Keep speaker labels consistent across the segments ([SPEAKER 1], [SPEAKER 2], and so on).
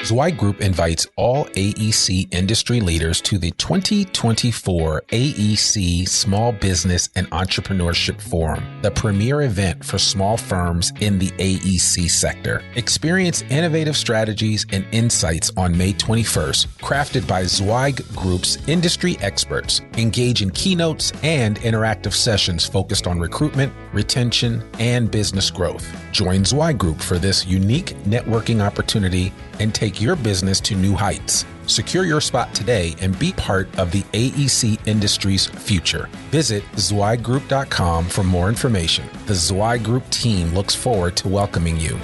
[SPEAKER 1] Zweig Group invites all AEC industry leaders to the 2024 AEC Small Business and Entrepreneurship Forum, the premier event for small firms in the AEC sector. Experience innovative strategies and insights on May 21st, crafted by Zweig Group's industry experts. Engage in keynotes and interactive sessions focused on recruitment, retention, and business growth. Join Zweig Group for this unique networking opportunity and take your business to new heights. Secure your spot today and be part of the AEC industry's future. Visit zweiggroup.com for more information. The Zweig Group team looks forward to welcoming you.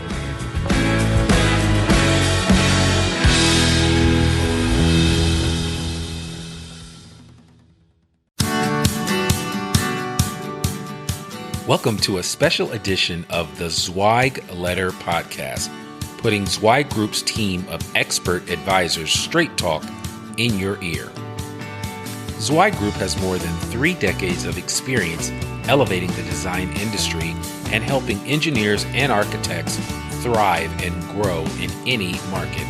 [SPEAKER 1] Welcome to a special edition of the Zweig Letter Podcast, putting Zweig Group's team of expert advisors straight talk in your ear. Zweig Group has more than 3 decades of experience elevating the design industry and helping engineers and architects thrive and grow in any market.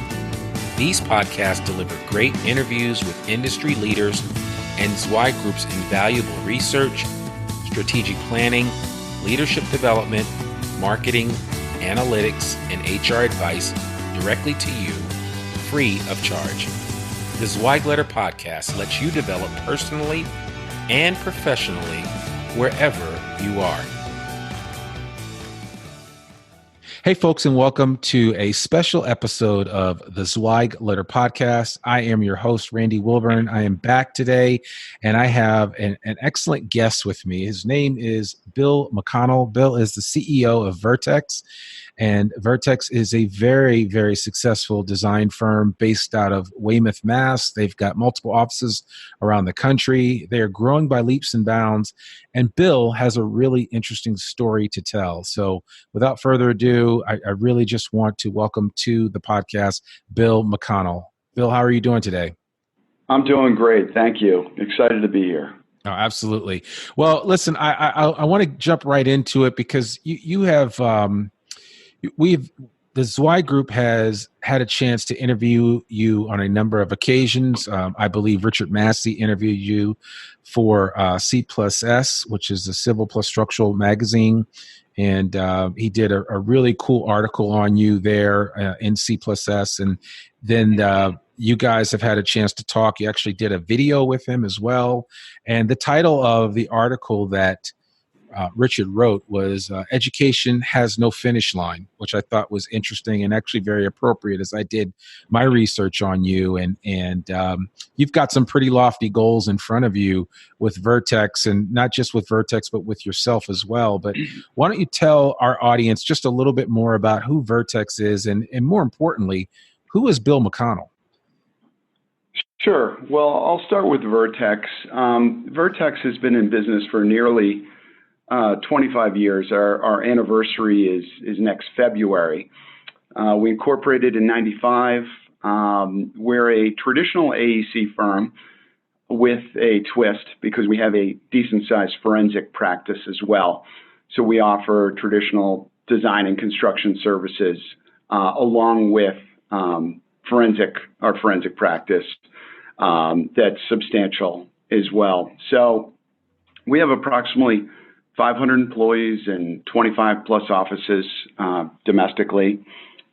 [SPEAKER 1] These podcasts deliver great interviews with industry leaders and Zweig Group's invaluable research, strategic planning, leadership development, marketing, analytics, and HR advice directly to you, free of charge. The Zweig Letter Podcast lets you develop personally and professionally wherever you are. Hey, folks, and welcome to a special episode of the Zweig Letter Podcast. I am your host, Randy Wilburn. I am back today, and I have an excellent guest with me. His name is Bill McConnell. Bill is the CEO of Vertex, and Vertex is a very, very successful design firm based out of Weymouth, Mass. They've got multiple offices around the country. They are growing by leaps and bounds, and Bill has a really interesting story to tell. So without further ado, I really just want to welcome to the podcast, Bill McConnell. Bill, how are you doing today?
[SPEAKER 2] I'm doing great. Thank you. Excited to be here.
[SPEAKER 1] Oh, absolutely. Well, listen, I want to jump right into it because you have, the Zweig Group has had a chance to interview you on a number of occasions. I believe Richard Massey interviewed you for C+S, which is the Civil Plus Structural magazine. And he did a really cool article on you there in C+S. And then you guys have had a chance to talk. You actually did a video with him as well. And the title of the article that Richard wrote was Education Has No Finish Line, which I thought was interesting and actually very appropriate as I did my research on you. And you've got some pretty lofty goals in front of you with Vertex, and not just with Vertex, but with yourself as well. But why don't you tell our audience just a little bit more about who Vertex is, and more importantly, who is Bill McConnell?
[SPEAKER 2] Sure. Well, I'll start with Vertex. Vertex has been in business for nearly 25 years. Our anniversary is next February. We incorporated in 95. We're a traditional AEC firm with a twist because we have a decent sized forensic practice as well. So we offer traditional design and construction services along with our forensic practice that's substantial as well. So we have approximately 500 employees and 25 plus offices domestically,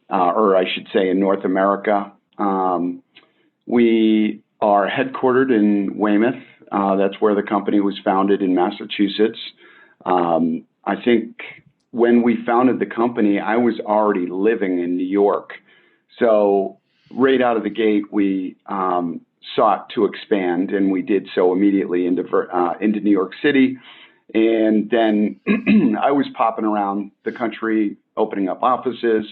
[SPEAKER 2] or I should say in North America. We are headquartered in Weymouth. That's where the company was founded in Massachusetts. I think when we founded the company, I was already living in New York. So right out of the gate, we sought to expand, and we did so immediately into New York City. And then I was popping around the country, opening up offices.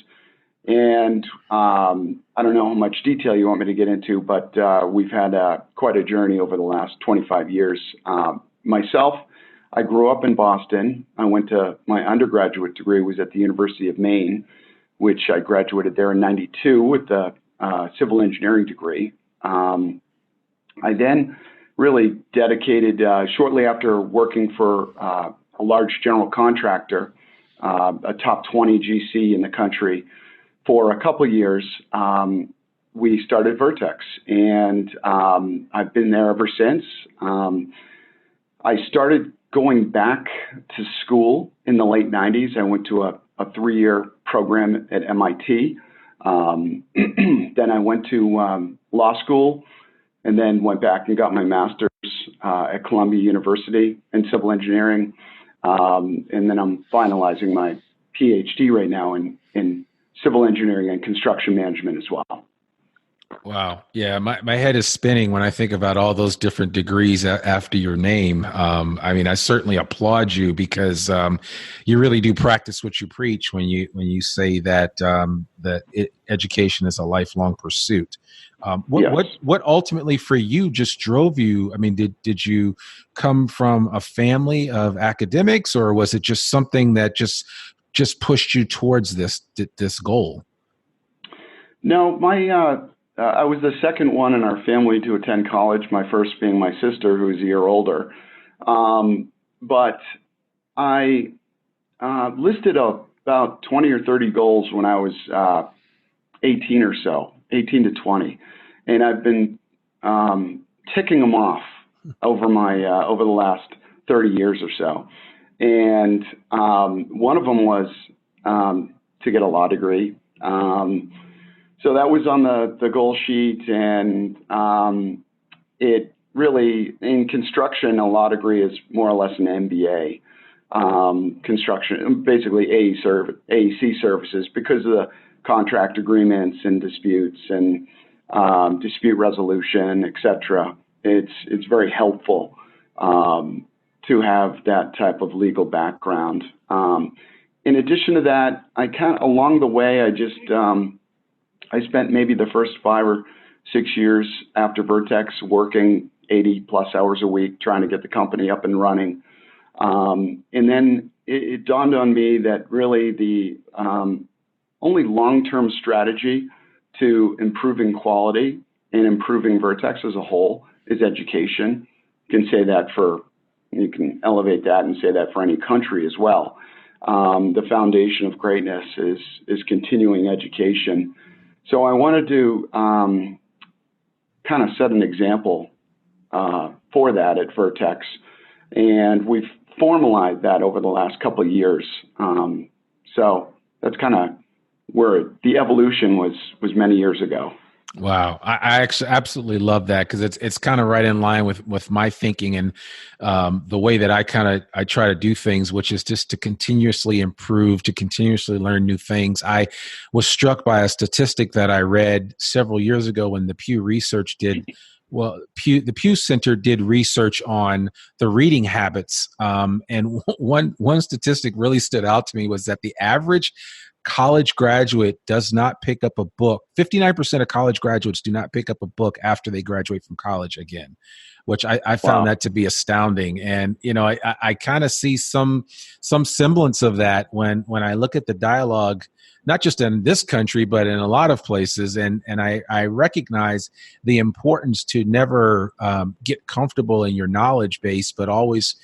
[SPEAKER 2] And I don't know how much detail you want me to get into, but we've had quite a journey over the last 25 years. Myself, I grew up in Boston. I went to my undergraduate degree was at the University of Maine, which I graduated there in 92 with a civil engineering degree. I then really dedicated, shortly after working for a large general contractor, a top 20 GC in the country for a couple of years, we started Vertex, and I've been there ever since. I started going back to school in the late 90s. I went to a 3-year program at MIT. Then I went to law school, and then went back and got my master's at Columbia University in civil engineering. And then I'm finalizing my PhD right now in civil engineering and construction management as well.
[SPEAKER 1] Wow. Yeah. My head is spinning when I think about all those different degrees after your name. I mean, I certainly applaud you because you really do practice what you preach when you say that education is a lifelong pursuit.
[SPEAKER 2] Yes.
[SPEAKER 1] What ultimately for you just drove you? I mean, did you come from a family of academics, or was it just something that just pushed you towards this goal?
[SPEAKER 2] No, I was the second one in our family to attend college, my first being my sister, who was a year older. But I listed about 20 or 30 goals when I was 18 or so, 18 to 20. And I've been ticking them off over the last 30 years or so. And one of them was to get a law degree. So that was on the goal sheet, and it really, in construction, a law degree is more or less an MBA. Construction, basically AEC services, because of the contract agreements and disputes and dispute resolution, et cetera. It's very helpful to have that type of legal background. In addition to that, along the way, I spent maybe the first 5 or 6 years after Vertex working 80 plus hours a week trying to get the company up and running. And then it dawned on me that really the only long-term strategy to improving quality and improving Vertex as a whole is education. You can elevate that and say that for any country as well. The foundation of greatness is continuing education. So I wanted to kind of set an example for that at Vertex, and we've formalized that over the last couple of years. So that's kind of where the evolution was many years ago.
[SPEAKER 1] Wow. I actually absolutely love that, because it's kind of right in line with my thinking and the way that I try to do things, which is just to continuously improve, to continuously learn new things. I was struck by a statistic that I read several years ago when the Pew Research the Pew Center did research on the reading habits. And one statistic really stood out to me was that the average college graduate does not pick up a book. 59% of college graduates do not pick up a book after they graduate from college again, which I found that to be astounding. And, I kind of see some semblance of that when I look at the dialogue, not just in this country, but in a lot of places. And I recognize the importance to never get comfortable in your knowledge base, but always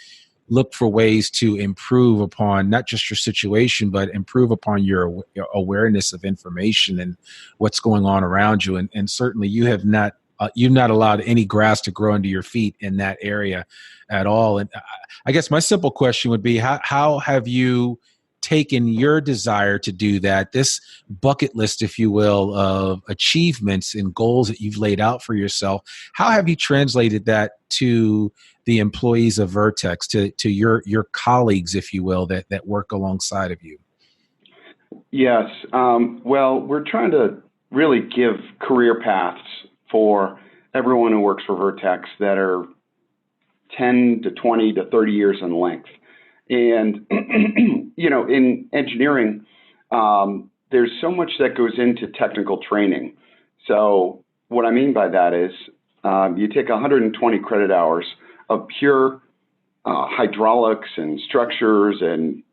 [SPEAKER 1] look for ways to improve upon not just your situation, but improve upon your awareness of information and what's going on around you. And certainly you've not allowed any grass to grow under your feet in that area at all. And I guess my simple question would be, how have you taken your desire to do that, this bucket list, if you will, of achievements and goals that you've laid out for yourself? How have you translated that to the employees of Vertex, to your colleagues, if you will, that work alongside of you?
[SPEAKER 2] Yes. Well, we're trying to really give career paths for everyone who works for Vertex that are 10 to 20 to 30 years in length. And, in engineering, there's so much that goes into technical training. So what I mean by that is you take 120 credit hours of pure hydraulics and structures and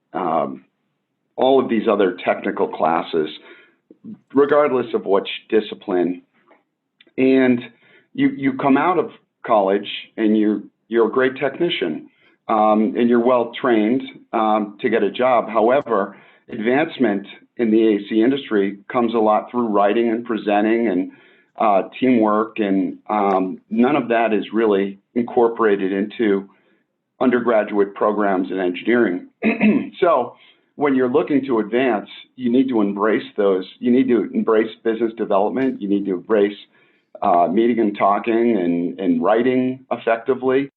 [SPEAKER 2] all of these other technical classes, regardless of which discipline. And you come out of college and you're a great technician. And you're well trained to get a job. However, advancement in the AEC industry comes a lot through writing and presenting and teamwork, and none of that is really incorporated into undergraduate programs in engineering. So when you're looking to advance, you need to embrace those. You need to embrace business development. You need to embrace meeting and talking and writing effectively.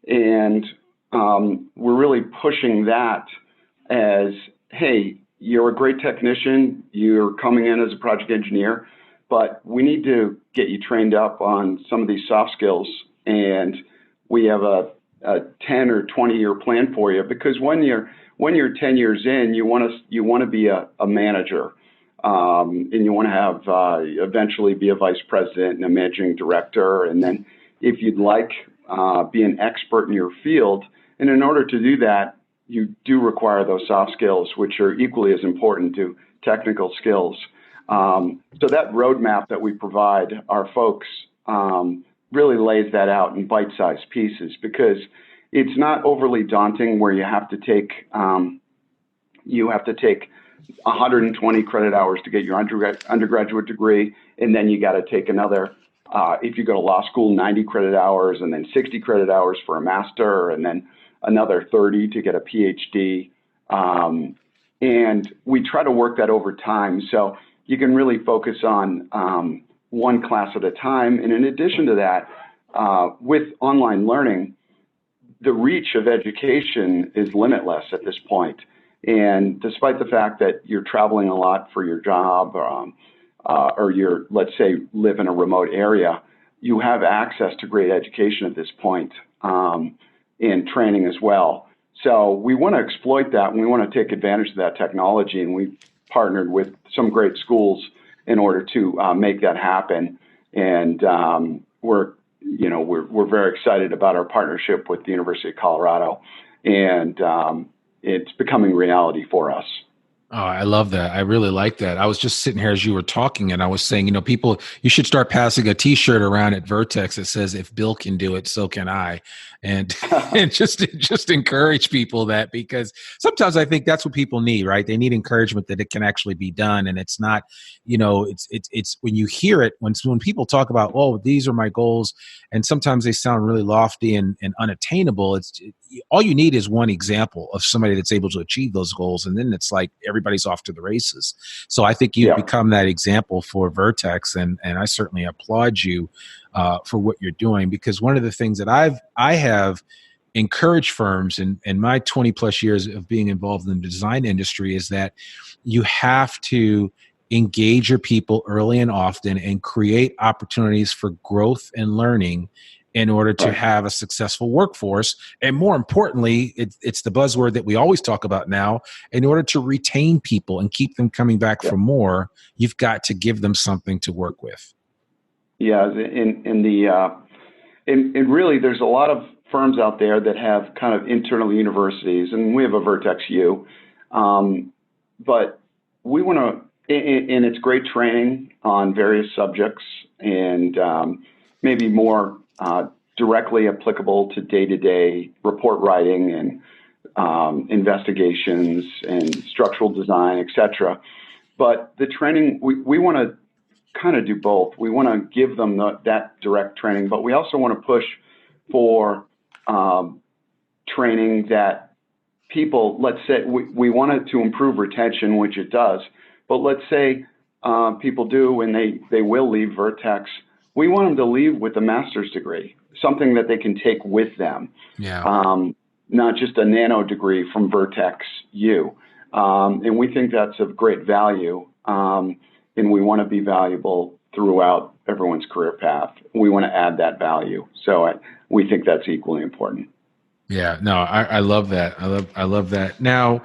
[SPEAKER 2] And we're really pushing that as, hey, you're a great technician. You're coming in as a project engineer, but we need to get you trained up on some of these soft skills. And we have a 10 or 20-year plan for you, because when you're 10 years in, you want to be a manager, and you want to have eventually be a vice president and a managing director, and then if you'd like, be an expert in your field. And in order to do that, you do require those soft skills, which are equally as important to technical skills. So that roadmap that we provide our folks really lays that out in bite-sized pieces, because it's not overly daunting where you have to take 120 credit hours to get your undergraduate degree, and then you got to take another, if you go to law school, 90 credit hours, and then 60 credit hours for a master, and then another 30 to get a PhD. And we try to work that over time, so you can really focus on one class at a time. And in addition to that, with online learning, the reach of education is limitless at this point. And despite the fact that you're traveling a lot for your job, or you're, let's say, live in a remote area, you have access to great education at this point, and training as well. So we want to exploit that, and we want to take advantage of that technology. And we've partnered with some great schools in order to make that happen. And we're very excited about our partnership with the University of Colorado, and it's becoming reality for us.
[SPEAKER 1] Oh, I love that. I really like that. I was just sitting here as you were talking, and I was saying, people, you should start passing a T-shirt around at Vertex that says, "If Bill can do it, so can I," and and just encourage people that, because sometimes I think that's what people need, right? They need encouragement that it can actually be done, and it's not, it's when you hear it, when people talk about, "Oh, these are my goals," and sometimes they sound really lofty and unattainable. All you need is one example of somebody that's able to achieve those goals, and then it's like everybody's off to the races. So I think you've become that example for Vertex, and I certainly applaud you for what you're doing, because one of the things that I have encouraged firms in my 20 plus years of being involved in the design industry is that you have to engage your people early and often and create opportunities for growth and learning in order to have a successful workforce. And more importantly, it's the buzzword that we always talk about now, in order to retain people and keep them coming back for more, you've got to give them something to work with.
[SPEAKER 2] Yeah, and really there's a lot of firms out there that have kind of internal universities, and we have a Vertex U, but we want to, and it's great training on various subjects, and maybe more directly applicable to day-to-day report writing and investigations and structural design, et cetera. But the training, we want to kind of do both. We want to give them that direct training, but we also want to push for training that people, let's say, we want it to improve retention, which it does, but let's say people do and they will leave Vertex. We want them to leave with a master's degree, something that they can take with them. Not just a nano degree from Vertex U. And we think that's of great value. And we want to be valuable throughout everyone's career path. We want to add that value. So we think that's equally important.
[SPEAKER 1] Yeah, no, I love that. I love that. Now,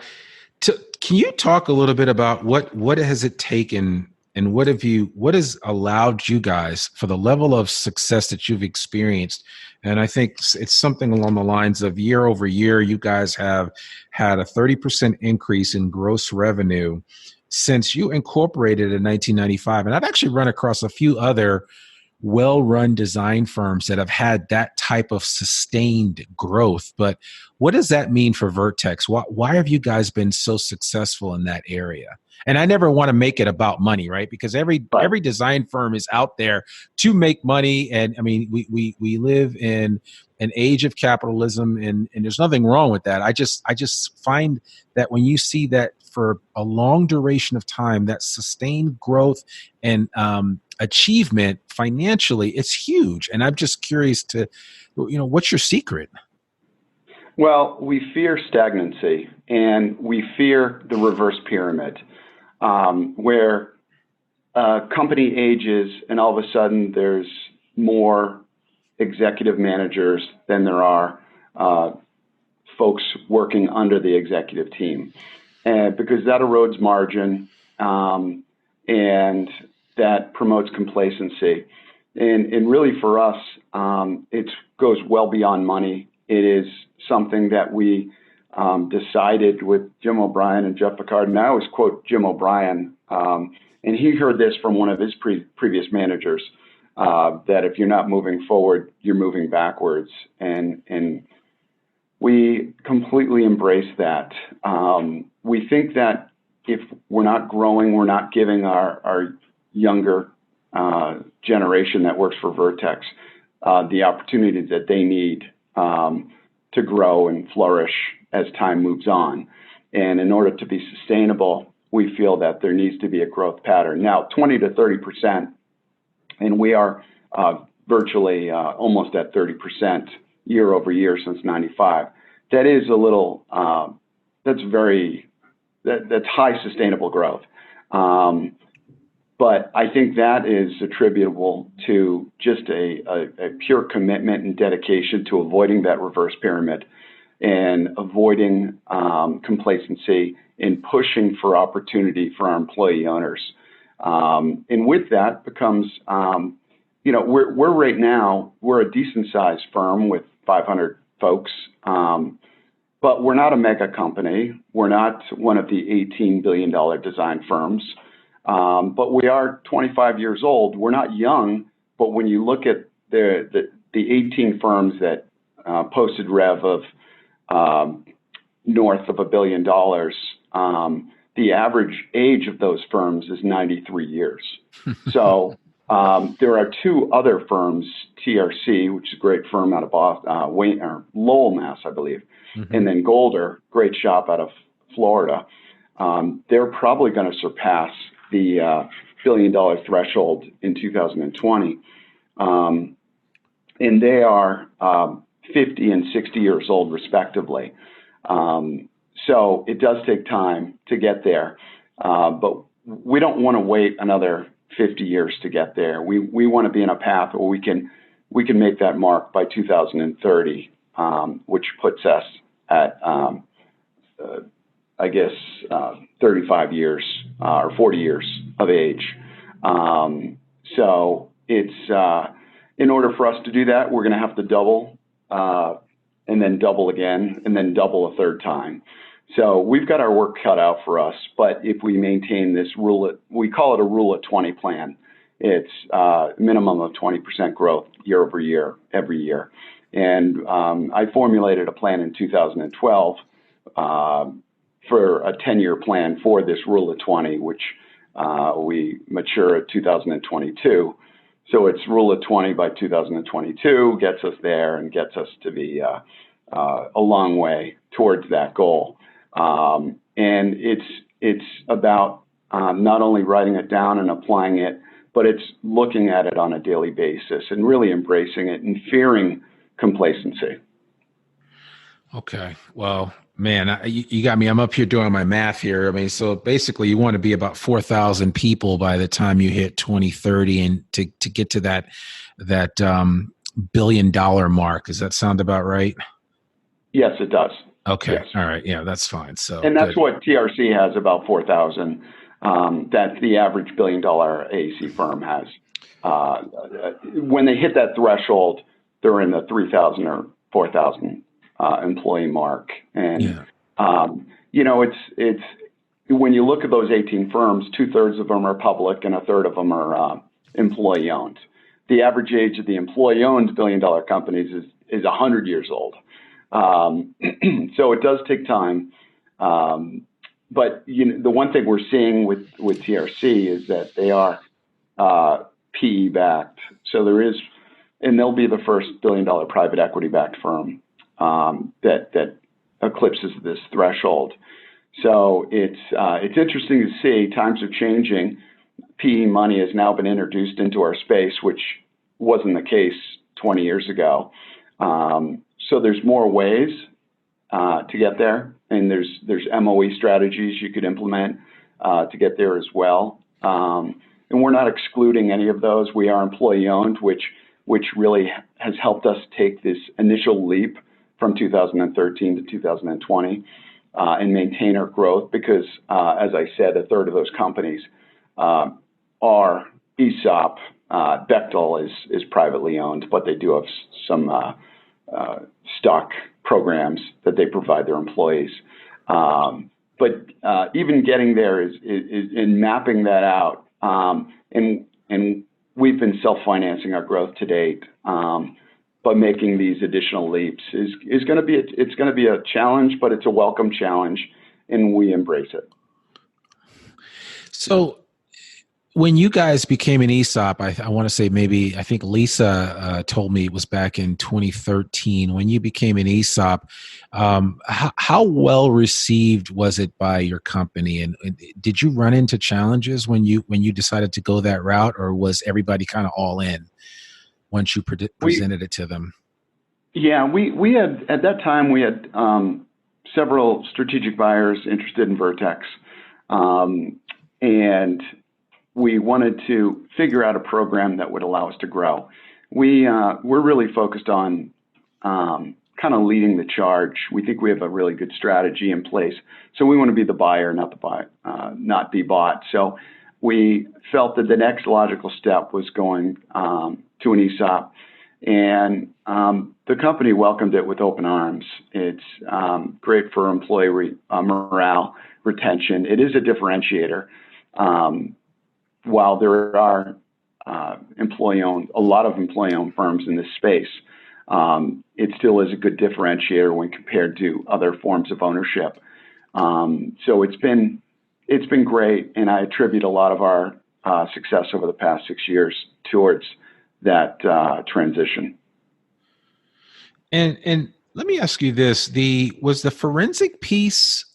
[SPEAKER 1] can you talk a little bit about what has it taken, and what has allowed you guys, for the level of success that you've experienced? And I think it's something along the lines of, year over year, you guys have had a 30% increase in gross revenue since you incorporated in 1995. And I've actually run across a few other well-run design firms that have had that type of sustained growth. But what does that mean for Vertex? Why have you guys been so successful in that area? And I never want to make it about money, right? Because every design firm is out there to make money. And I mean, we live in an age of capitalism, and there's nothing wrong with that. I just find that when you see that for a long duration of time, that sustained growth and achievement financially, it's huge. And I'm just curious to, what's your secret?
[SPEAKER 2] Well, we fear stagnancy, and we fear the reverse pyramid, where a company ages and all of a sudden there's more executive managers than there are folks working under the executive team. And because that erodes margin, and that promotes complacency. And really for us, it goes well beyond money. It is something that we decided with Jim O'Brien and Jeff Picard. And I always quote Jim O'Brien, and he heard this from one of his previous managers, that if you're not moving forward, you're moving backwards. And we completely embrace that. We think that if we're not growing, we're not giving our younger generation that works for Vertex the opportunity that they need to grow and flourish as time moves on. And in order to be sustainable, we feel that there needs to be a growth pattern. Now, 20 to 30%, and we are virtually almost at 30% year over year since 95. That is a little, that's high sustainable growth. But I think that is attributable to just a pure commitment and dedication to avoiding that reverse pyramid and avoiding complacency and pushing for opportunity for our employee owners. And with that becomes, we're right now, we're a decent sized firm with 500 folks, but we're not a mega company. We're not one of the $18 billion design firms. But we are 25 years old. We're not young, but when you look at the 18 firms that posted rev of north of $1 billion, the average age of those firms is 93 years. So there are two other firms, TRC, which is a great firm out of Boston, Lowell, Mass, I believe, and then Golder, great shop out of Florida. They're probably going to surpass the $1 billion threshold in 2020. And they are 50 and 60 years old, respectively. So it does take time to get there. But we don't want to wait another 50 years to get there. We want to be in a path where we can make that mark by 2030, which puts us at, 35 years or 40 years of age. So it's in order for us to do that, we're going to have to double and then double again and then double a third time. So we've got our work cut out for us. But if we maintain this we call it a rule of 20 plan. It's a minimum of 20% growth year over year, every year. And I formulated a plan in 2012 for a 10-year plan for this rule of 20, which we mature at 2022. So it's rule of 20 by 2022 gets us there and gets us to be a long way towards that goal. And it's about not only writing it down and applying it, but it's looking at it on a daily basis and really embracing it and fearing complacency.
[SPEAKER 1] Okay. Well, man, you got me. I'm up here doing my math here. I mean, so basically you want to be about 4,000 people by the time you hit 2030 and to get to that $1 billion mark. Does that sound about right?
[SPEAKER 2] Yes, it does.
[SPEAKER 1] Okay.
[SPEAKER 2] Yes.
[SPEAKER 1] All right. Yeah, that's fine. So,
[SPEAKER 2] and that's what TRC has, about 4,000. That the average $1 billion AEC firm has. When they hit that threshold, they're in the 3,000 or 4,000 employee mark. And, it's when you look at those 18 firms, 2/3 of them are public and 1/3 of them are employee owned. the average age of the employee-owned billion-dollar companies is 100 years old. So it does take time. But the one thing we're seeing with TRC is that they are PE backed. So there is, and they'll be the first billion-dollar private equity-backed firm that eclipses this threshold. So it's interesting to see. Times are changing. PE money has now been introduced into our space, which wasn't the case 20 years ago. So there's more ways to get there, and there's MOE strategies you could implement to get there as well. And we're not excluding any of those. We are employee-owned, which really has helped us take this initial leap from 2013 to 2020 and maintain our growth because, as I said, a third of those companies are ESOP. Bechtel is privately owned, but they do have some stock programs that they provide their employees. But even getting there is in mapping that out, and we've been self-financing our growth to date. But making these additional leaps is going to be a challenge, but it's a welcome challenge, and we embrace it.
[SPEAKER 1] So, when you guys became an ESOP, I want to say I think Lisa told me it was back in 2013. When you became an ESOP, how well received was it by your company? And did you run into challenges when you decided to go that route, or was everybody kind of all in once you presented it to them?
[SPEAKER 2] Yeah, we had, at that time, we had several strategic buyers interested in Vertex. And we wanted to figure out a program that would allow us to grow. We're really focused on kind of leading the charge. We think we have a really good strategy in place. So we want to be the buyer, not be bought. So we felt that the next logical step was going to an ESOP. And the company welcomed it with open arms. It's great for employee morale, retention. It is a differentiator. While there are a lot of employee-owned firms in this space, it still is a good differentiator when compared to other forms of ownership. So it's been great, and I attribute a lot of our success over the past 6 years towards that transition.
[SPEAKER 1] And let me ask you this: was the forensic piece,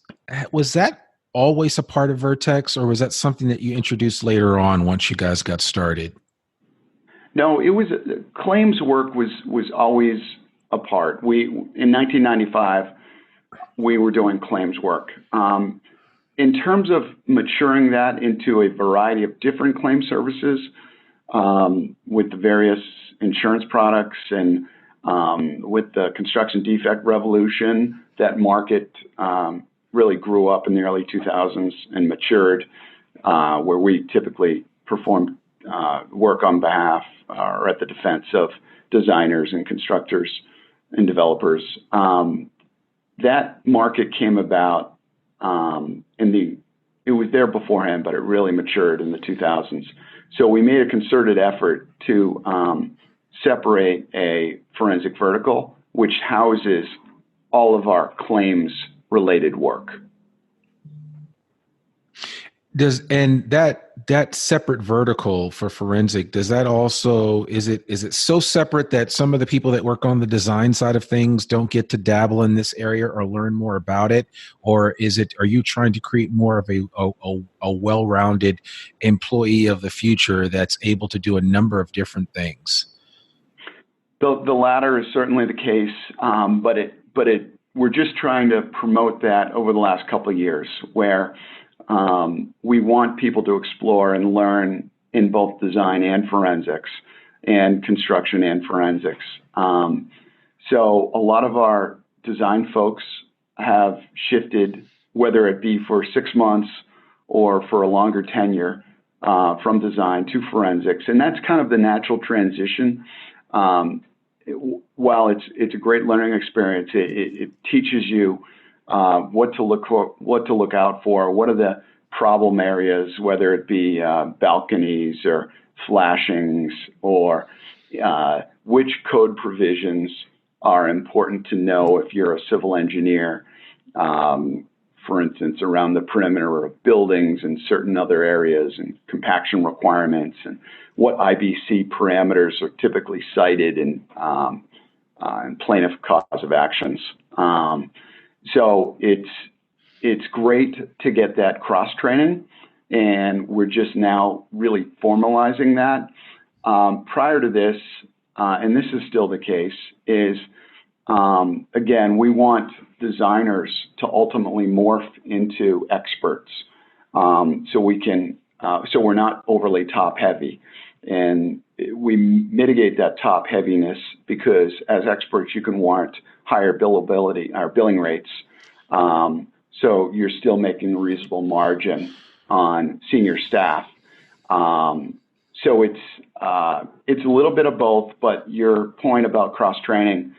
[SPEAKER 1] was that always a part of Vertex, or was that something that you introduced later on once you guys got started?
[SPEAKER 2] No, it was claims work was always a part. In 1995, we were doing claims work. In terms of maturing that into a variety of different claim services with the various insurance products and with the construction defect revolution, that market really grew up in the early 2000s and matured, where we typically performed work on behalf or at the defense of designers and constructors and developers. That market came about it was there beforehand, but it really matured in the 2000s. So we made a concerted effort to separate a forensic vertical, which houses all of our claims related work. That
[SPEAKER 1] separate vertical for forensic, does that also, is it so separate that some of the people that work on the design side of things don't get to dabble in this area or learn more about it? Or are you trying to create more of a well-rounded employee of the future that's able to do a number of different things?
[SPEAKER 2] The latter is certainly the case, but we're just trying to promote that over the last couple of years, where we want people to explore and learn in both design and forensics, and construction and forensics. So a lot of our design folks have shifted, whether it be for 6 months or for a longer tenure, from design to forensics, and that's kind of the natural transition. While it's a great learning experience, it teaches you what to look out for, what are the problem areas, whether it be balconies or flashings or which code provisions are important to know if you're a civil engineer, for instance, around the perimeter of buildings and certain other areas, and compaction requirements, and what IBC parameters are typically cited in plaintiff cause of actions. So it's great to get that cross training, and we're just now really formalizing that. Prior to this, and this is still the case, is again, we want designers to ultimately morph into experts, so we can, so we're not overly top heavy, and we mitigate that top heaviness because as experts you can warrant higher billability or billing rates, so you're still making a reasonable margin on senior staff. So it's a little bit of both, but your point about cross training,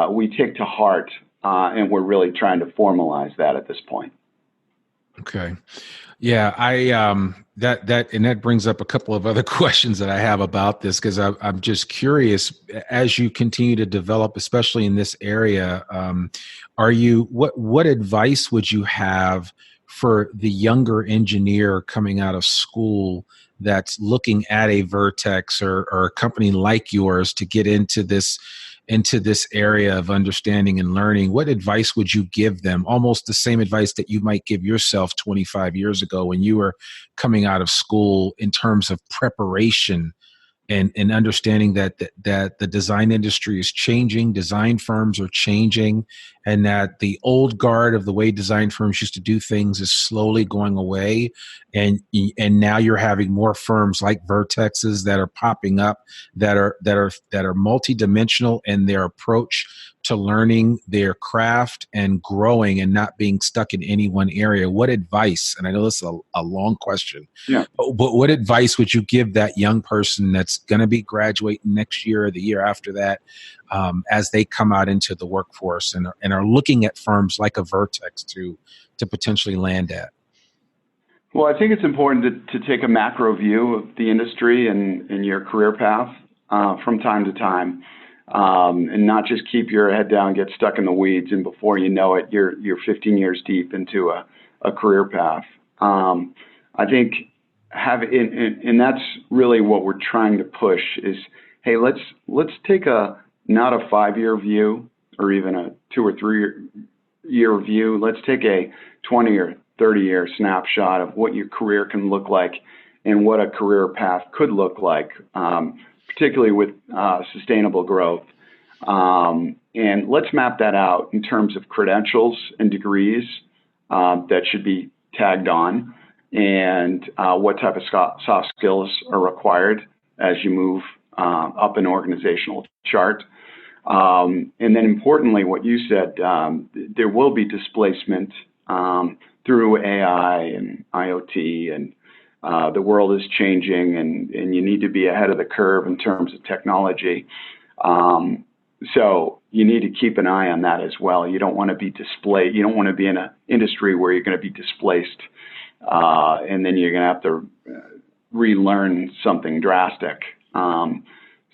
[SPEAKER 2] we take to heart, and we're really trying to formalize that at this point.
[SPEAKER 1] Okay. Yeah, that brings up a couple of other questions that I have about this, because I'm just curious, as you continue to develop, especially in this area, what advice would you have for the younger engineer coming out of school that's looking at a Vertex or a company like yours to get into this area of understanding and learning? What advice would you give them? Almost the same advice that you might give yourself 25 years ago when you were coming out of school, in terms of preparation and understanding that the design industry is changing, design firms are changing, and that the old guard of the way design firms used to do things is slowly going away, and now you're having more firms like Vertexes that are popping up that are multidimensional in their approach to learning their craft and growing and not being stuck in any one area. What advice, and I know this is a long question,
[SPEAKER 2] yeah,
[SPEAKER 1] but what advice would you give that young person that's going to be graduating next year or the year after that, as they come out into the workforce and are looking at firms like a Vertex to potentially land at?
[SPEAKER 2] Well, I think it's important to take a macro view of the industry and your career path from time to time, and not just keep your head down, get stuck in the weeds, and before you know it, you're 15 years deep into a career path. I think and that's really what we're trying to push is, hey, let's take not a 5-year view or even a 2 or 3 year view. Let's take a 20 or 30-year snapshot of what your career can look like and what a career path could look like, particularly with sustainable growth. And let's map that out in terms of credentials and degrees that should be tagged on, and what type of soft skills are required as you move up an organizational chart. And then importantly, what you said, there will be displacement through AI and IoT, and the world is changing, and you need to be ahead of the curve in terms of technology. So you need to keep an eye on that as well. You don't want to be displaced. You don't want to be in an industry where you're going to be displaced, and then you're going to have to relearn something drastic.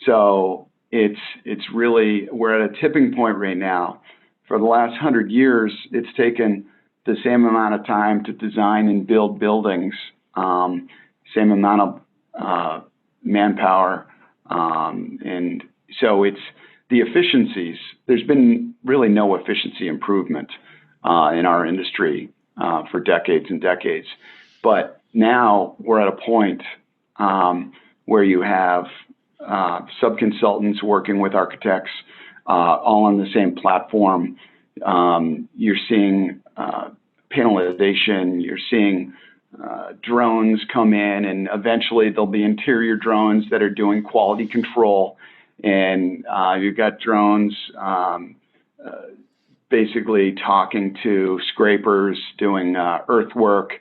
[SPEAKER 2] So it's really, we're at a tipping point right now. For the last 100 years, it's taken the same amount of time to design and build buildings, same amount of manpower, and so it's the efficiencies. There's been really no efficiency improvement in our industry for decades and decades. But now we're at a point where you have sub-consultants working with architects all on the same platform. You're seeing panelization, you're seeing drones come in, and eventually there'll be interior drones that are doing quality control. And you've got drones basically talking to scrapers, doing earthwork.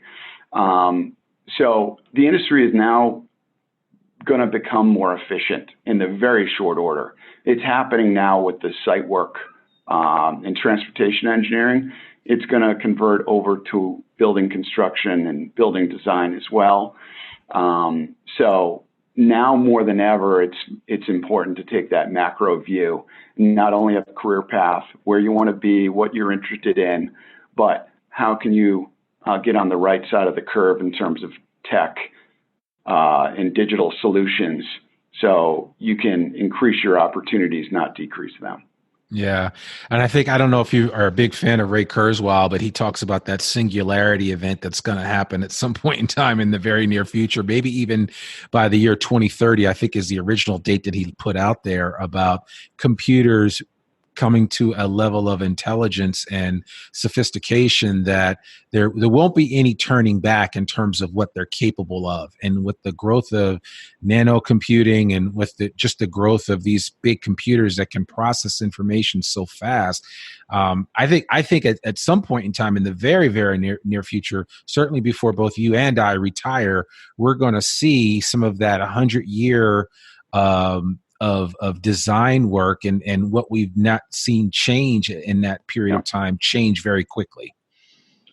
[SPEAKER 2] So the industry is now going to become more efficient in the very short order. It's happening now with the site work and transportation engineering. It's going to convert over to building construction and building design as well. So now more than ever, it's important to take that macro view, not only of the career path, where you want to be, what you're interested in, but how can you get on the right side of the curve in terms of tech and digital solutions, so you can increase your opportunities, not decrease them.
[SPEAKER 1] Yeah. And I don't know if you are a big fan of Ray Kurzweil, but he talks about that singularity event that's going to happen at some point in time in the very near future, maybe even by the year 2030, I think is the original date that he put out there, about computers coming to a level of intelligence and sophistication that there won't be any turning back in terms of what they're capable of. And with the growth of nano computing and with just the growth of these big computers that can process information so fast, I think at some point in time in the very, very near future, certainly before both you and I retire, we're going to see some of that 100-year of design work and what we've not seen change in that period of time change very quickly.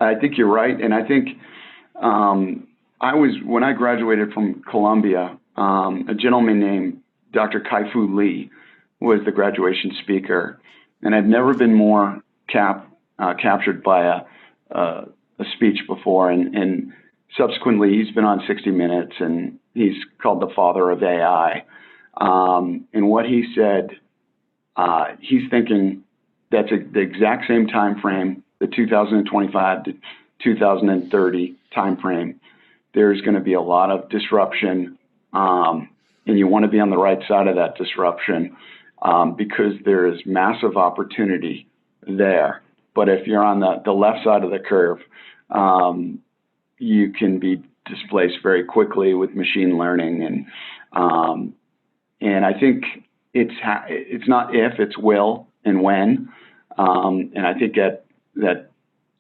[SPEAKER 2] I think you're right. And I think when I graduated from Columbia, a gentleman named Dr. Kai-Fu Lee was the graduation speaker. And I've never been more captured by a speech before. And subsequently, he's been on 60 Minutes, and he's called the father of AI. And what he said, he's thinking that's the exact same time frame, the 2025 to 2030 time frame. There's going to be a lot of disruption, and you want to be on the right side of that disruption, because there is massive opportunity there. But if you're on the left side of the curve, you can be displaced very quickly with machine learning. And I think it's not if, it's will and when. And I think that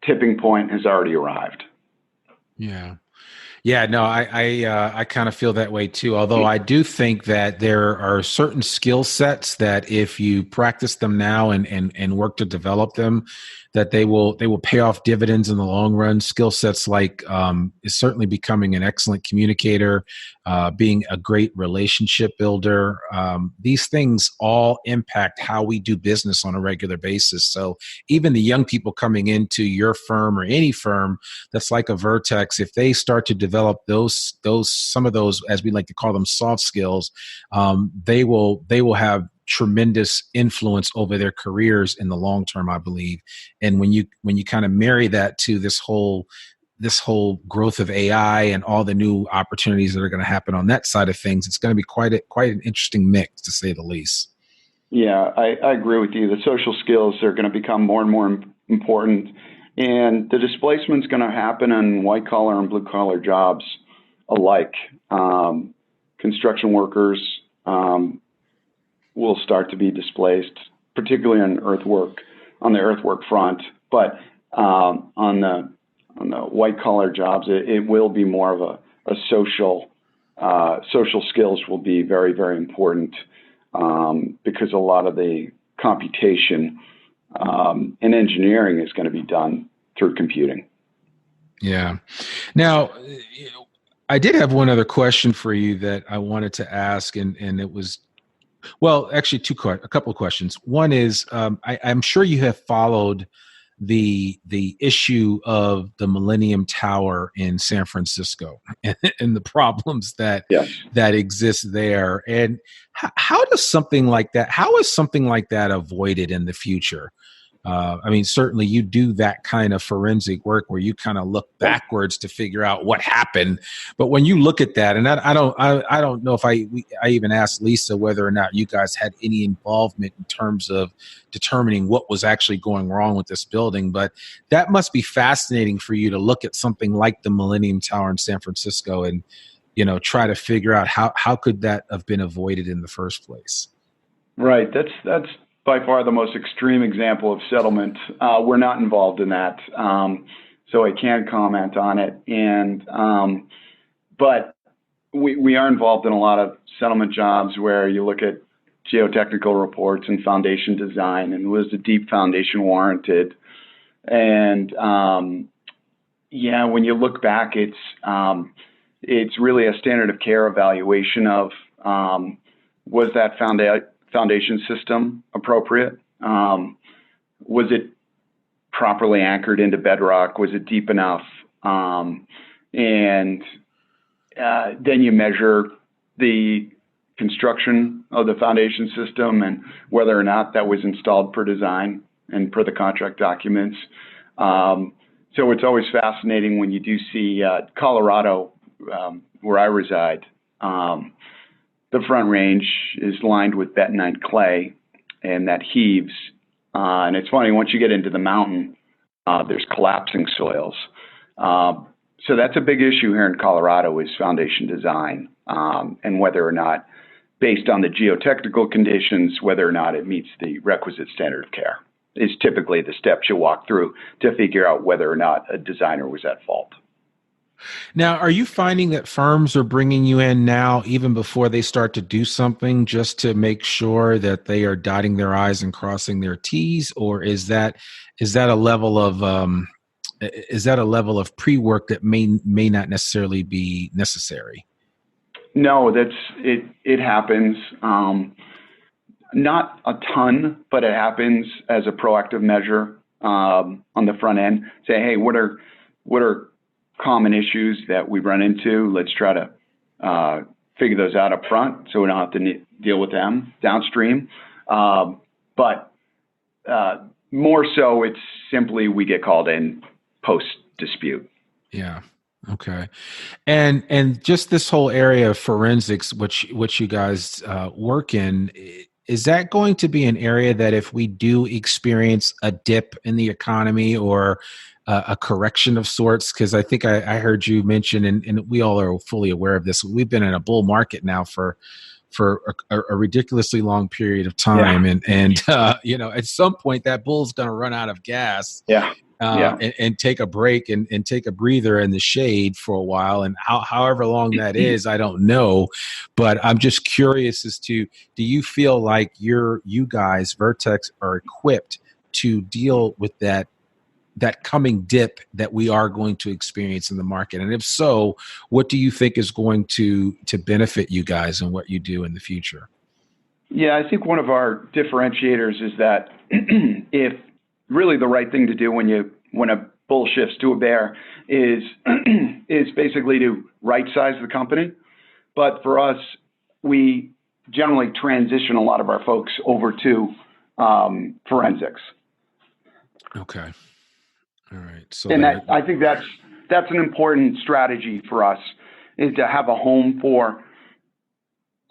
[SPEAKER 2] tipping point has already arrived.
[SPEAKER 1] Yeah. Yeah, no, I kind of feel that way too. Although I do think that there are certain skill sets that if you practice them now and work to develop them, that they will pay off dividends in the long run. Skill sets like is certainly becoming an excellent communicator, being a great relationship builder. These things all impact how we do business on a regular basis. So even the young people coming into your firm or any firm that's like a Vertex, if they start to develop those some of those, as we like to call them, soft skills, they will have tremendous influence over their careers in the long term, I believe. And when you kind of marry that to this whole growth of AI and all the new opportunities that are going to happen on that side of things, it's going to be quite an interesting mix, to say the least.
[SPEAKER 2] Yeah, I agree with you. The social skills are going to become more and more important, and the displacement is going to happen on white collar and blue collar jobs alike. Construction workers will start to be displaced, particularly on the earthwork front. But on the white collar jobs, it will be more of a social skills will be very, very important, because a lot of the computation and engineering is going to be done through computing.
[SPEAKER 1] Yeah. Now, I did have one other question for you that I wanted to ask, and it was, well, actually a couple of questions. One is, I'm sure you have followed the issue of the Millennium Tower in San Francisco and the problems that exist there. And how is something like that avoided in the future? I mean, certainly you do that kind of forensic work where you kind of look backwards to figure out what happened. But when you look at that, and I don't know if I even asked Lisa whether or not you guys had any involvement in terms of determining what was actually going wrong with this building, but that must be fascinating for you to look at something like the Millennium Tower in San Francisco and, try to figure out how could that have been avoided in the first place.
[SPEAKER 2] Right. That's by far the most extreme example of settlement. We're not involved in that, so I can't comment on it. And but we are involved in a lot of settlement jobs where you look at geotechnical reports and foundation design, and was the deep foundation warranted? And when you look back, it's it's really a standard of care evaluation of was that foundation system appropriate? Was it properly anchored into bedrock? Was it deep enough? And then you measure the construction of the foundation system and whether or not that was installed per design and per the contract documents. So it's always fascinating when you do see Colorado, where I reside. The Front Range is lined with bentonite clay, and that heaves. And it's funny, once you get into the mountain, there's collapsing soils. So that's a big issue here in Colorado is foundation design, and whether or not, based on the geotechnical conditions, whether or not it meets the requisite standard of care is typically the steps you walk through to figure out whether or not a designer was at fault.
[SPEAKER 1] Now, are you finding that firms are bringing you in now, even before they start to do something, just to make sure that they are dotting their I's and crossing their T's, or is that a level of pre-work that may not necessarily be necessary?
[SPEAKER 2] No, it happens. Not a ton, but it happens as a proactive measure on the front end. Say, hey, what are common issues that we run into? Let's try to figure those out up front so we don't have to deal with them downstream. But more so, it's simply we get called in post-dispute.
[SPEAKER 1] Yeah. Okay. And just this whole area of forensics, which you guys work in, is that going to be an area that if we do experience a dip in the economy or a correction of sorts, because I think I heard you mention, and we all are fully aware of this, we've been in a bull market now for a ridiculously long period of time. Yeah. And at some point that bull's going to run out of gas.
[SPEAKER 2] Yeah.
[SPEAKER 1] And take a break and take a breather in the shade for a while. And however long that is, I don't know. But I'm just curious as to, do you feel like you guys, Vertex, are equipped to deal with that coming dip that we are going to experience in the market? And if so, what do you think is going to benefit you guys and what you do in the future?
[SPEAKER 2] Yeah, I think one of our differentiators is that if really the right thing to do when a bull shifts to a bear is basically to right size the company. But for us, we generally transition a lot of our folks over to forensics.
[SPEAKER 1] Okay. All right. So
[SPEAKER 2] I think that's an important strategy for us, is to have a home for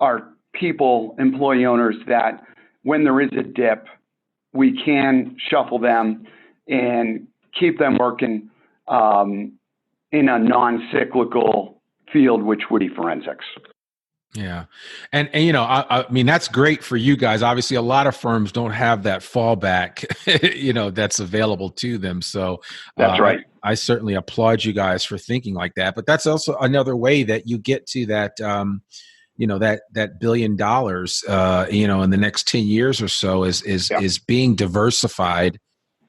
[SPEAKER 2] our people, employee owners, that when there is a dip, we can shuffle them and keep them working in a non-cyclical field, which would be forensics.
[SPEAKER 1] Yeah. And I mean, that's great for you guys. Obviously, a lot of firms don't have that fallback, that's available to them. So
[SPEAKER 2] that's right.
[SPEAKER 1] I certainly applaud you guys for thinking like that. But that's also another way that you get to that, that $1 billion, in the next 10 years or so is being diversified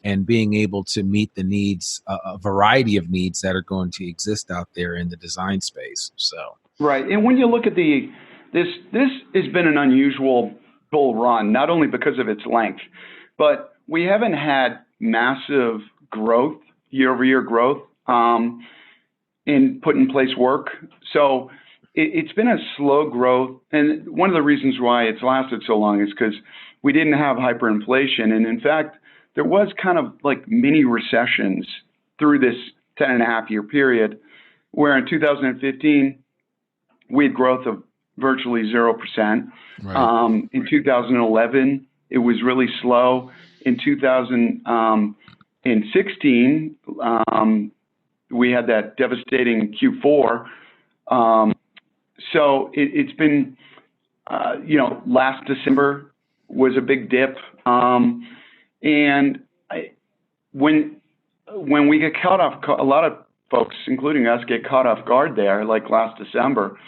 [SPEAKER 1] and being able to meet the needs, a variety of needs that are going to exist out there in the design space. So.
[SPEAKER 2] Right. And when you look at this has been an unusual bull run, not only because of its length, but we haven't had massive growth, year-over-year growth, in put in place work. So it's been a slow growth. And one of the reasons why it's lasted so long is because we didn't have hyperinflation. And in fact, there was kind of like mini recessions through this 10.5-year period, where in 2015, we had growth of virtually 0%. Right. In 2011, it was really slow. In 2016, we had that devastating Q4. So it's been, last December was a big dip. And when we get caught off, a lot of folks, including us, get caught off guard there, like last December.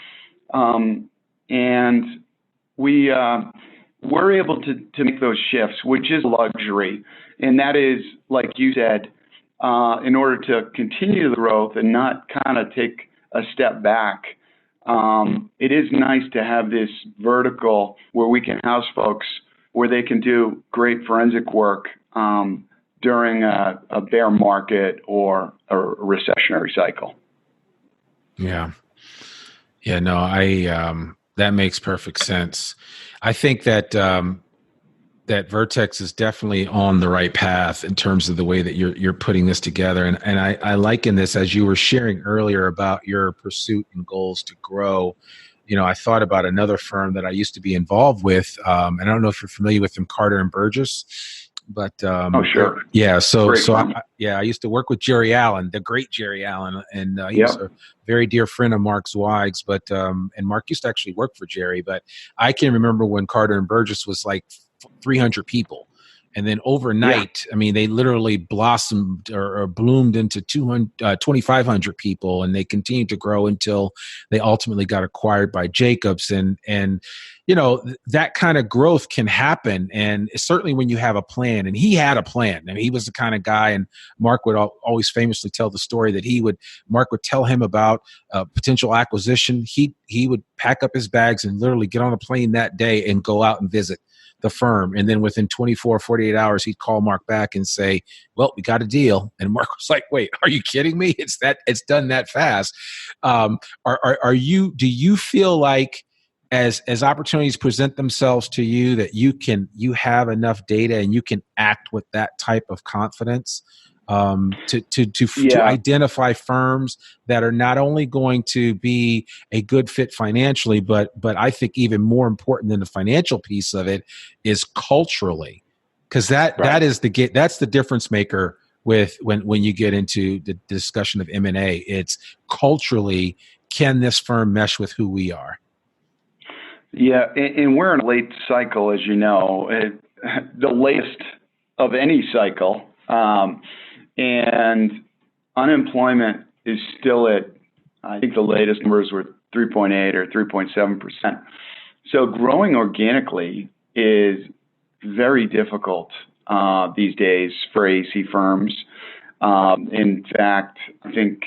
[SPEAKER 2] And we're able to make those shifts, which is a luxury. And that is, like you said, in order to continue the growth and not kind of take a step back, it is nice to have this vertical where we can house folks where they can do great forensic work during a bear market or a recessionary cycle.
[SPEAKER 1] Yeah. Yeah, no, that makes perfect sense. I think that that Vertex is definitely on the right path in terms of the way that you're putting this together. And I liken this, as you were sharing earlier about your pursuit and goals to grow. I thought about another firm that I used to be involved with. And I don't know if you're familiar with them, Carter and Burgess. But
[SPEAKER 2] oh, sure.
[SPEAKER 1] Yeah. I used to work with Jerry Allen, the great Jerry Allen, and he was a very dear friend of Mark Zweig's. But and Mark used to actually work for Jerry. But I can remember when Carter and Burgess was like 300 people, and then overnight, I mean, they literally blossomed or bloomed into 2,500 people, and they continued to grow until they ultimately got acquired by Jacobs. And that kind of growth can happen, and certainly when you have a plan. And he had a plan. I mean, he was the kind of guy, and Mark would always famously tell the story that Mark would tell him about a potential acquisition. He would pack up his bags and literally get on a plane that day and go out and visit the firm. And then within 24, 48 hours, he'd call Mark back and say, well, we got a deal. And Mark was like, wait, are you kidding me? It's done that fast. Do you feel like as opportunities present themselves to you that you have enough data and you can act with that type of confidence to identify firms that are not only going to be a good fit financially, but I think even more important than the financial piece of it is culturally, because that's the difference maker with when you get into the discussion of M&A. It's culturally, can this firm mesh with who we are?
[SPEAKER 2] Yeah, and we're in a late cycle, as you know, the latest of any cycle. And unemployment is still at, I think the latest numbers were 3.8 or 3.7%. So growing organically is very difficult these days for AC firms. In fact, I think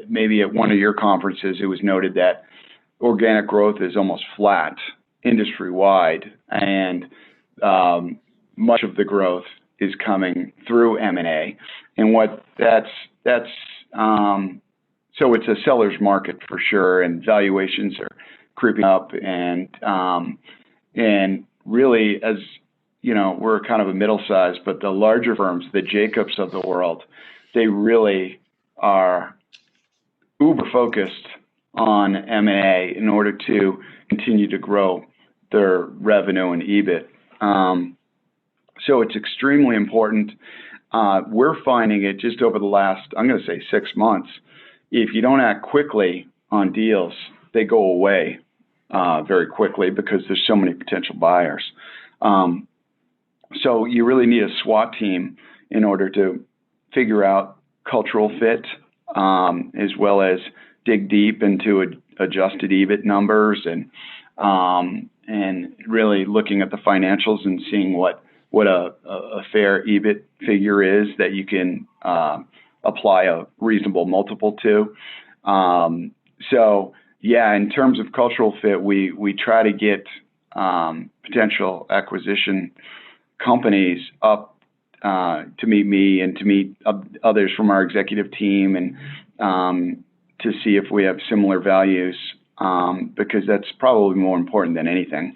[SPEAKER 2] maybe at one of your conferences, it was noted that organic growth is almost flat industry-wide, and much of the growth is coming through M&A. And so it's a seller's market for sure, and valuations are creeping up. And really, as you know, we're kind of a middle size, but the larger firms, the Jacobs of the world, they really are uber focused on M&A in order to continue to grow their revenue and EBIT. So it's extremely important. We're finding it just over the last, I'm going to say 6 months. If you don't act quickly on deals, they go away very quickly because there's so many potential buyers. So you really need a SWAT team in order to figure out cultural fit, as well as dig deep into adjusted EBIT numbers, and really looking at the financials and seeing what a fair EBIT figure is that you can apply a reasonable multiple to. So yeah, in terms of cultural fit, we try to get potential acquisition companies up to meet me and to meet others from our executive team, and to see if we have similar values, because that's probably more important than anything.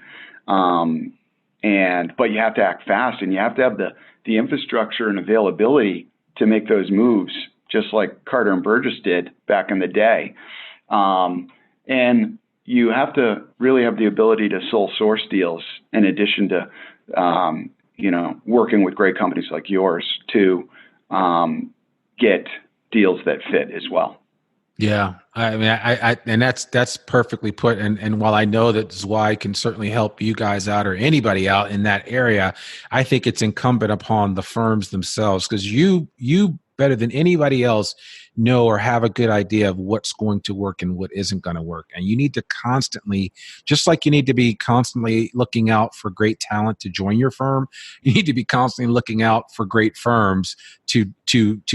[SPEAKER 2] But you have to act fast, and you have to have the infrastructure and availability to make those moves, just like Carter and Burgess did back in the day. And you have to really have the ability to sole source deals, in addition to working with great companies like yours to get deals that fit as well.
[SPEAKER 1] Yeah, I mean, and that's perfectly put. And while I know that Zweig can certainly help you guys out or anybody out in that area, I think it's incumbent upon the firms themselves, because you better than anybody else know or have a good idea of what's going to work and what isn't going to work. And you need to constantly, just like you need to be constantly looking out for great talent to join your firm, you need to be constantly looking out for great firms to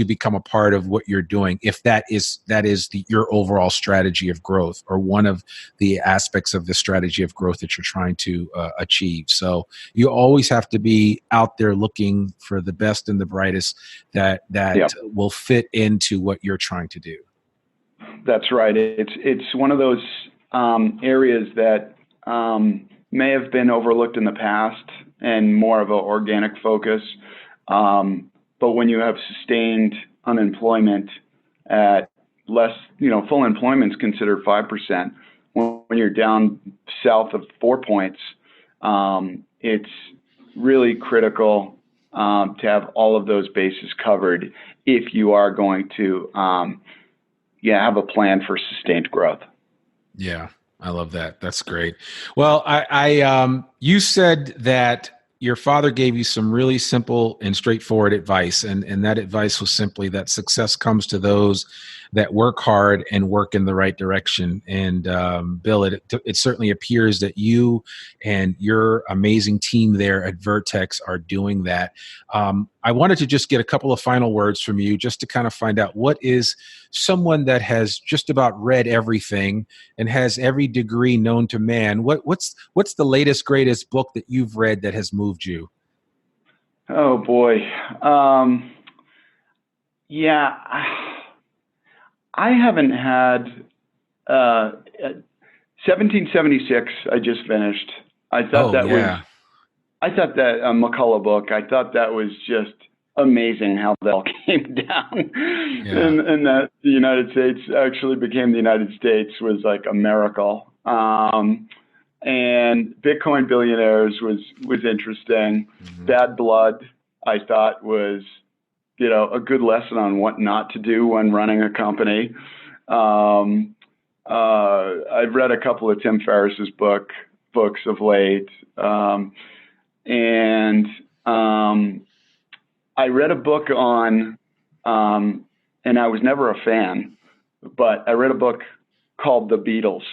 [SPEAKER 1] become a part of what you're doing, if that is your overall strategy of growth, or one of the aspects of the strategy of growth that you're trying to achieve. So you always have to be out there looking for the best and the brightest that will fit into what you're trying to do.
[SPEAKER 2] That's right. It's one of those areas that may have been overlooked in the past and more of an organic focus. But when you have sustained unemployment at less, full employment's considered 5%. When you're down south of 4 points, it's really critical to have all of those bases covered if you are going to have a plan for sustained growth.
[SPEAKER 1] Yeah, I love that. That's great. Well, I you said that your father gave you some really simple and straightforward advice, and that advice was simply that success comes to those that work hard and work in the right direction. And Bill, it certainly appears that you and your amazing team there at Vertex are doing that. I wanted to just get a couple of final words from you, just to kind of find out, what is someone that has just about read everything and has every degree known to man, what's the latest, greatest book that you've read that has moved you?
[SPEAKER 2] Oh boy. I haven't had 1776. I just finished. I thought that McCullough book. I thought that was just amazing how that all came down, and that the United States actually became the United States was like a miracle. And Bitcoin Billionaires was interesting. Mm-hmm. Bad Blood, I thought, was a good lesson on what not to do when running a company. I've read a couple of Tim Ferriss's books of late, and I read a book on, and I was never a fan, but I read a book called The Beatles.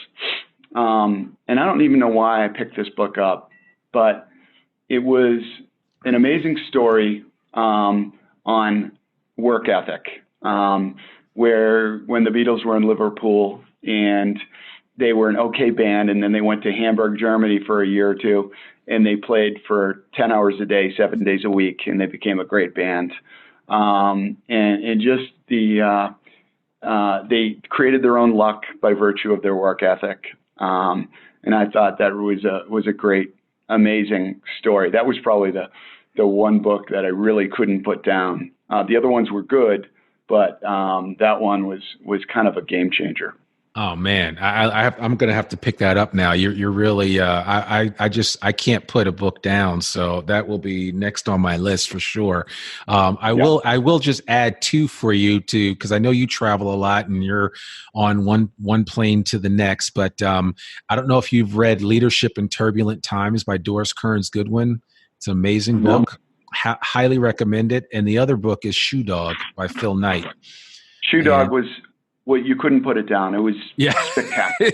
[SPEAKER 2] And I don't even know why I picked this book up, but it was an amazing story on work ethic, where when the Beatles were in Liverpool and they were an okay band, and then they went to Hamburg, Germany for a year or two, and they played for 10 hours a day, 7 days a week, and they became a great band. And just they created their own luck by virtue of their work ethic. And I thought that was a great, amazing story. That was probably the one book that I really couldn't put down. The other ones were good, but that one was kind of a game changer.
[SPEAKER 1] Oh man, I'm going to have to pick that up now. You're really, I can't put a book down. So that will be next on my list for sure. I will just add two for you too, because I know you travel a lot and you're on one plane to the next, but I don't know if you've read Leadership in Turbulent Times by Doris Kearns Goodwin. It's an amazing book. Highly recommend it. And the other book is Shoe Dog by Phil Knight.
[SPEAKER 2] Shoe Dog was, well, you couldn't put it down. It was spectacular.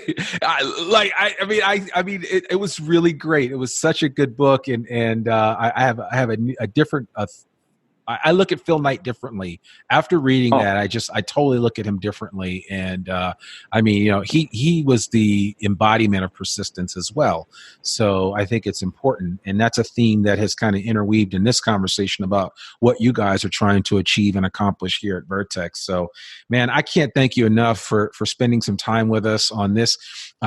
[SPEAKER 1] It was really great. It was such a good book, and I have a different. I look at Phil Knight differently after reading that. I totally look at him differently, and he was the embodiment of persistence as well. So I think it's important, and that's a theme that has kind of interweaved in this conversation about what you guys are trying to achieve and accomplish here at Vertex. So, man, I can't thank you enough for spending some time with us on this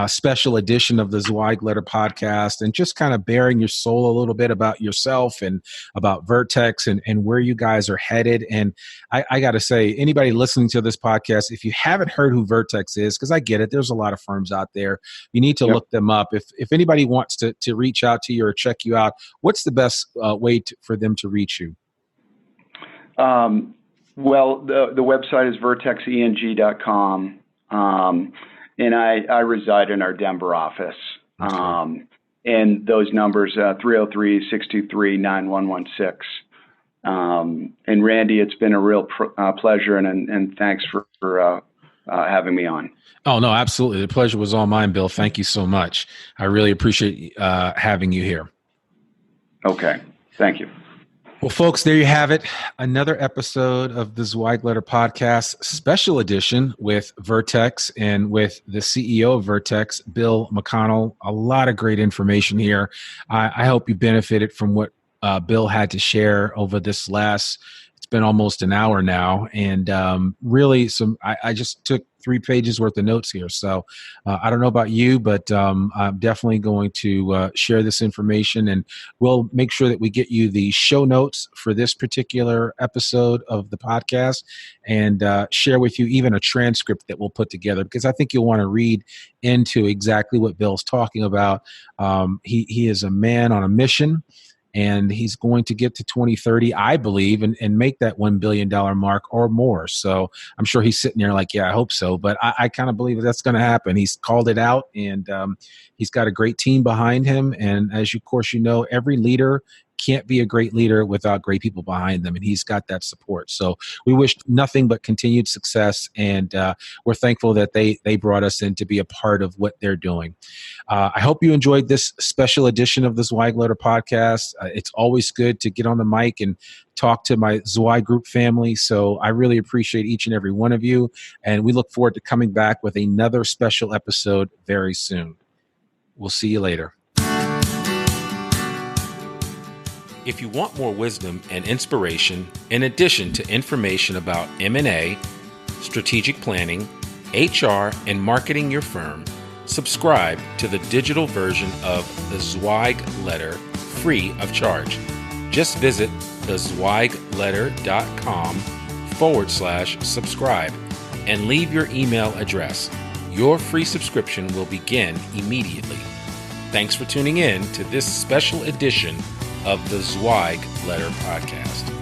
[SPEAKER 1] special edition of the Zweigletter podcast, and just kind of bearing your soul a little bit about yourself and about Vertex and where you guys are headed. And I got to say, anybody listening to this podcast, if you haven't heard who Vertex is, because I get it, there's a lot of firms out there, you need to look them up. If anybody wants to reach out to you or check you out, what's the best way for them to reach you?
[SPEAKER 2] Well, the website is vertexeng.com. And I reside in our Denver office. And those numbers, 303-623-9116. And Randy, it's been a real pleasure, and thanks for having me on.
[SPEAKER 1] Oh, no, absolutely. The pleasure was all mine, Bill. Thank you so much. I really appreciate having you here.
[SPEAKER 2] Okay. Thank you.
[SPEAKER 1] Well, folks, there you have it. Another episode of the Zweigletter Podcast, special edition with Vertex and with the CEO of Vertex, Bill McConnell. A lot of great information here. I hope you benefited from what Bill had to share over this it's been almost an hour now. And really I just took 3 pages worth of notes here. So I don't know about you, but I'm definitely going to share this information, and we'll make sure that we get you the show notes for this particular episode of the podcast, and share with you even a transcript that we'll put together, because I think you'll want to read into exactly what Bill's talking about. He is a man on a mission, and he's going to get to 2030, I believe, and make that $1 billion mark or more. So I'm sure he's sitting there like, yeah, I hope so. But I kind of believe that's going to happen. He's called it out, and he's got a great team behind him. And as of course, every leader can't be a great leader without great people behind them, and he's got that support. So we wish nothing but continued success, and we're thankful that they brought us in to be a part of what they're doing. I hope you enjoyed this special edition of the Zweigletter Podcast. It's always good to get on the mic and talk to my Zweig Group family, so I really appreciate each and every one of you, and we look forward to coming back with another special episode very soon. We'll see you later. If you want more wisdom and inspiration, in addition to information about M&A, strategic planning, HR, and marketing your firm, subscribe to the digital version of the Zweigletter free of charge. Just visit thezweigletter.com/subscribe and leave your email address. Your free subscription will begin immediately. Thanks for tuning in to this special edition of the Zweigletter Podcast.